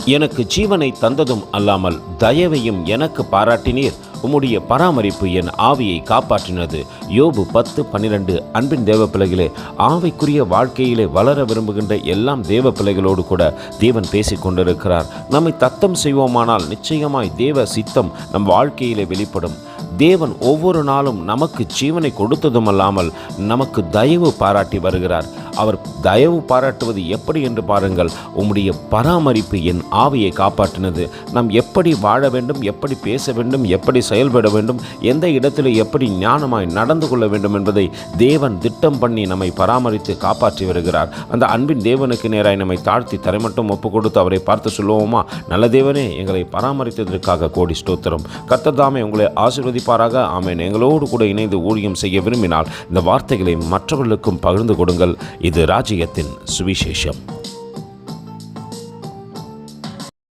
எனக்கு ஜீவனை தந்ததும் அல்லாமல் தயவையும் எனக்கு பாராட்டினீர். உம்முடைய பராமரிப்பு என் ஆவியை காப்பாற்றினது. யோபு 10:12. அன்பின் தேவ பிள்ளைகளே, ஆவிக்குரிய வாழ்க்கையிலே வளர விரும்புகின்ற எல்லாம் தேவ பிள்ளைகளோடு கூட தேவன் பேசிக் கொண்டிருக்கிறார். நம்மை தத்தம் செய்வோமானால் நிச்சயமாய் தேவ சித்தம் நம் வாழ்க்கையிலே வெளிப்படும். தேவன் ஒவ்வொரு நாளும் நமக்கு ஜீவனை கொடுத்ததுமல்லாமல் நமக்கு தயவு பாராட்டி வருகிறார். அவர் தயவு பாராட்டுவது எப்படி என்று பாருங்கள். உம்முடைய பராமரிப்பு என் ஆவியை காப்பாற்றினது. நாம் எப்படி வாழ வேண்டும், எப்படி பேச வேண்டும், எப்படி செயல்பட வேண்டும், எந்த இடத்தில் எப்படி ஞானமாய் நடந்து கொள்ள வேண்டும் என்பதை தேவன் திட்டம் பண்ணி நம்மை பராமரித்து காப்பாற்றி வருகிறார். அந்த அன்பின் தேவனுக்கு நேராய் நம்மை தாழ்த்தி தரைமட்டும் ஒப்பு கொடுத்து அவரை பார்த்து சொல்லுவோமா? நல்ல தேவனே, எங்களை பராமரித்ததற்காக கோடி ஸ்தோத்திரம். கர்த்தர் தாமே உங்களை ஆசீர்வதிப்பாராக. ஆமென். எங்களோடு கூட இணைந்து ஊழியம் செய்ய விரும்பினால் இந்த வார்த்தைகளை மற்றவர்களுக்கும் பகிர்ந்து கொடுங்கள். இது ராஜ்யத்தின் சுவிசேஷம்.